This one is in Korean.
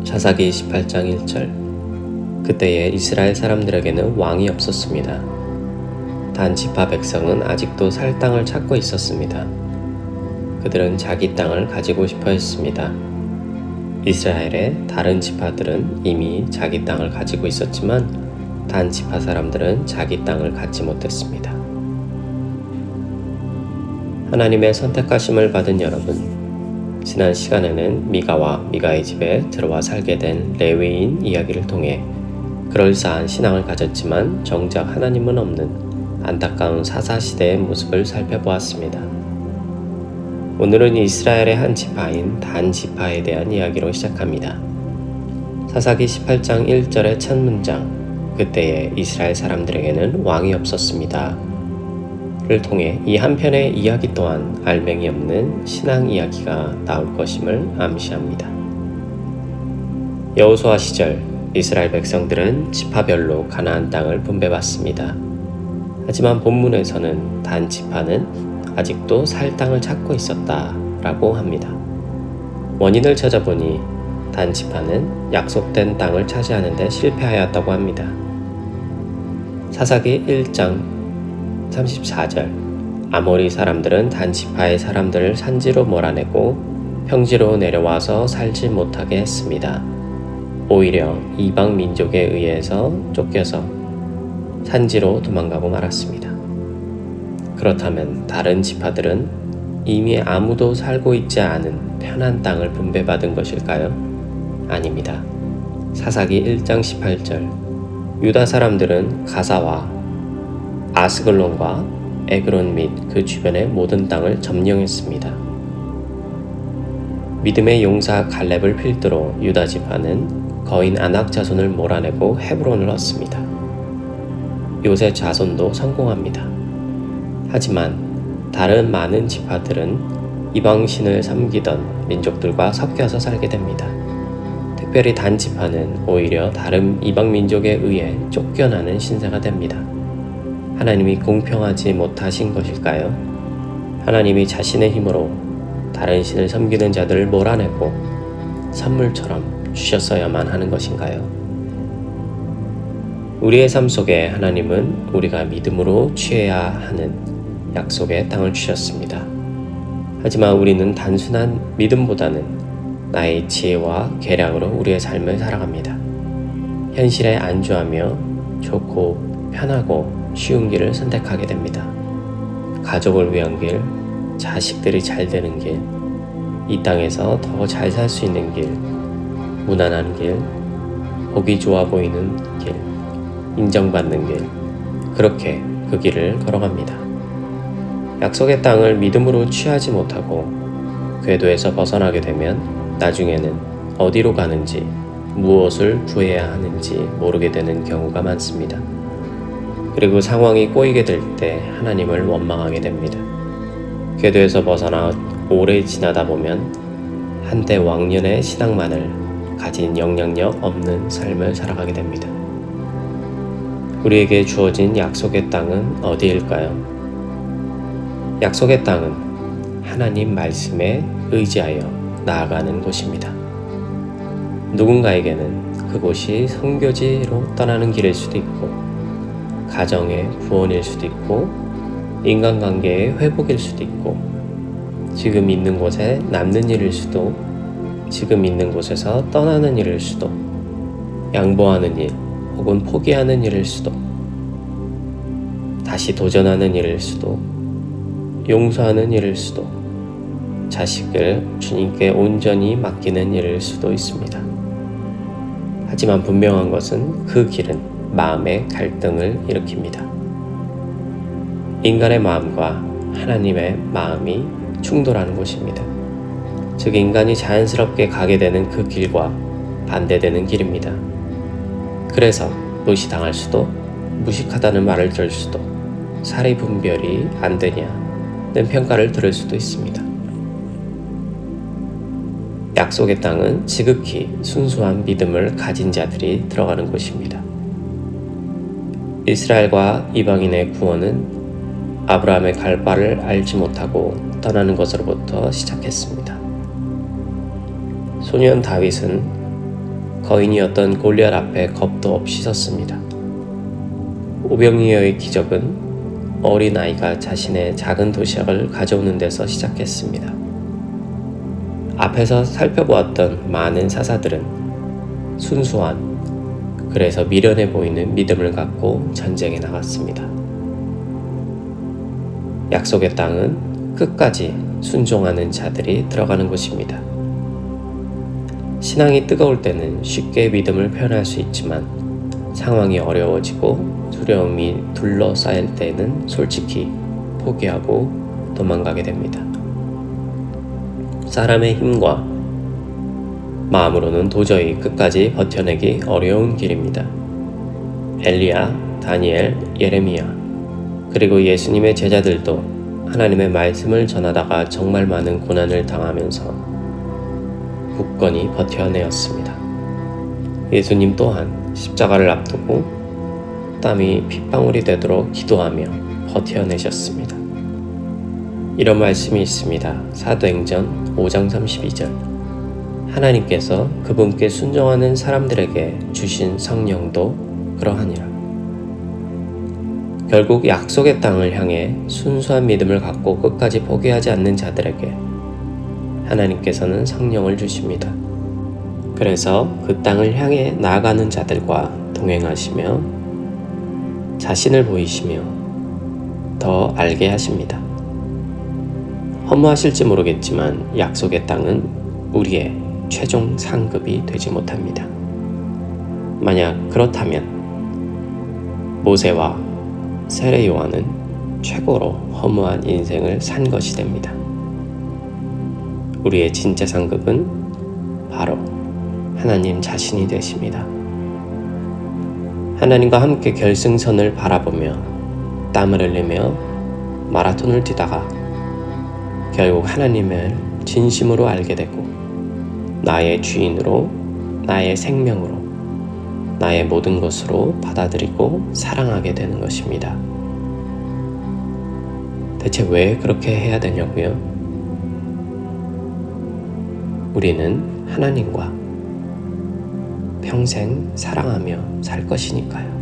사사기 18장 1절. 그때에 이스라엘 사람들에게는 왕이 없었습니다. 단 지파 백성은 아직도 살 땅을 찾고 있었습니다. 그들은 자기 땅을 가지고 싶어 했습니다. 이스라엘의 다른 지파들은 이미 자기 땅을 가지고 있었지만 단 지파 사람들은 자기 땅을 갖지 못했습니다. 하나님의 선택하심을 받은 여러분, 지난 시간에는 미가와 미가의 집에 들어와 살게 된 레위인 이야기를 통해 그럴싸한 신앙을 가졌지만 정작 하나님은 없는 안타까운 사사시대의 모습을 살펴보았습니다. 오늘은 이스라엘의 한 지파인 단 지파에 대한 이야기로 시작합니다. 사사기 18장 1절의 첫 문장, 그때에 이스라엘 사람들에게는 왕이 없었습니다 를 통해 이 한편의 이야기 또한 알맹이 없는 신앙 이야기가 나올 것임을 암시합니다. 여호수아 시절 이스라엘 백성들은 지파별로 가나안 땅을 분배받습니다. 하지만 본문에서는 단 지파는 아직도 살 땅을 찾고 있었다라고 합니다. 원인을 찾아보니 단 지파는 약속된 땅을 차지하는 데 실패하였다고 합니다. 사사기 1장 34절. 아모리 사람들은 단 지파의 사람들을 산지로 몰아내고 평지로 내려와서 살지 못하게 했습니다. 오히려 이방 민족에 의해서 쫓겨서 산지로 도망가고 말았습니다. 그렇다면 다른 지파들은 이미 아무도 살고 있지 않은 편한 땅을 분배받은 것일까요? 아닙니다. 사사기 1장 18절. 유다 사람들은 가사와 아스글론과 에그론 및 그 주변의 모든 땅을 점령했습니다. 믿음의 용사 갈렙을 필두로 유다 지파는 거인 아낙 자손을 몰아내고 헤브론을 얻습니다. 요새 자손도 성공합니다. 하지만 다른 많은 지파들은 이방신을 섬기던 민족들과 섞여서 살게 됩니다. 특별히 단 지파는 오히려 다른 이방 민족에 의해 쫓겨나는 신세가 됩니다. 하나님이 공평하지 못하신 것일까요? 하나님이 자신의 힘으로 다른 신을 섬기는 자들을 몰아내고 선물처럼 주셨어야만 하는 것인가요? 우리의 삶 속에 하나님은 우리가 믿음으로 취해야 하는 약속의 땅을 주셨습니다. 하지만 우리는 단순한 믿음보다는 나의 지혜와 계량으로 우리의 삶을 살아갑니다. 현실에 안주하며 좋고 편하고 쉬운 길을 선택하게 됩니다. 가족을 위한 길, 자식들이 잘 되는 길, 이 땅에서 더 잘 살 수 있는 길, 무난한 길, 보기 좋아 보이는 길, 인정받는 길, 그렇게 그 길을 걸어갑니다. 약속의 땅을 믿음으로 취하지 못하고 궤도에서 벗어나게 되면 나중에는 어디로 가는지, 무엇을 구해야 하는지 모르게 되는 경우가 많습니다. 그리고 상황이 꼬이게 될 때 하나님을 원망하게 됩니다. 궤도에서 벗어나 오래 지나다 보면 한때 왕년의 신앙만을 가진 영향력 없는 삶을 살아가게 됩니다. 우리에게 주어진 약속의 땅은 어디일까요? 약속의 땅은 하나님 말씀에 의지하여 나아가는 곳입니다. 누군가에게는 그곳이 선교지로 떠나는 길일 수도 있고 가정의 구원일 수도 있고 인간관계의 회복일 수도 있고 지금 있는 곳에 남는 일일 수도 지금 있는 곳에서 떠나는 일일 수도 양보하는 일 혹은 포기하는 일일 수도 다시 도전하는 일일 수도 용서하는 일일 수도 자식을 주님께 온전히 맡기는 일일 수도 있습니다. 하지만 분명한 것은 그 길은 마음의 갈등을 일으킵니다. 인간의 마음과 하나님의 마음이 충돌하는 곳입니다. 즉 인간이 자연스럽게 가게 되는 그 길과 반대되는 길입니다. 그래서 무시당할 수도 무식하다는 말을 들을 수도 사리 분별이 안 되냐는 평가를 들을 수도 있습니다. 약속의 땅은 지극히 순수한 믿음을 가진 자들이 들어가는 곳입니다. 이스라엘과 이방인의 구원은 아브라함의 갈 바를 알지 못하고 떠나는 것으로부터 시작했습니다. 소년 다윗은 거인이었던 골리앗 앞에 겁도 없이 섰습니다. 오병이어의 기적은 어린 아이가 자신의 작은 도시락을 가져오는 데서 시작했습니다. 앞에서 살펴보았던 많은 사사들은 순수한, 그래서 미련해 보이는 믿음을 갖고 전쟁에 나갔습니다. 약속의 땅은 끝까지 순종하는 자들이 들어가는 곳입니다. 신앙이 뜨거울 때는 쉽게 믿음을 표현할 수 있지만 상황이 어려워지고 두려움이 둘러싸일 때는 솔직히 포기하고 도망가게 됩니다. 사람의 힘과 마음으로는 도저히 끝까지 버텨내기 어려운 길입니다. 엘리야, 다니엘, 예레미야, 그리고 예수님의 제자들도 하나님의 말씀을 전하다가 정말 많은 고난을 당하면서 굳건히 버텨내었습니다. 예수님 또한 십자가를 앞두고 땀이 핏방울이 되도록 기도하며 버텨내셨습니다. 이런 말씀이 있습니다. 사도행전 5장 32절. 하나님께서 그분께 순종하는 사람들에게 주신 성령도 그러하니라. 결국 약속의 땅을 향해 순수한 믿음을 갖고 끝까지 포기하지 않는 자들에게 하나님께서는 성령을 주십니다. 그래서 그 땅을 향해 나아가는 자들과 동행하시며 자신을 보이시며 더 알게 하십니다. 허무하실지 모르겠지만 약속의 땅은 우리의 최종 상급이 되지 못합니다. 만약 그렇다면 모세와 세례 요한은 최고로 허무한 인생을 산 것이 됩니다. 우리의 진짜 상급은 바로 하나님 자신이 되십니다. 하나님과 함께 결승선을 바라보며 땀을 흘리며 마라톤을 뛰다가 결국 하나님을 진심으로 알게 되고 나의 주인으로, 나의 생명으로, 나의 모든 것으로 받아들이고 사랑하게 되는 것입니다. 대체 왜 그렇게 해야 되냐고요? 우리는 하나님과 평생 사랑하며 살 것이니까요.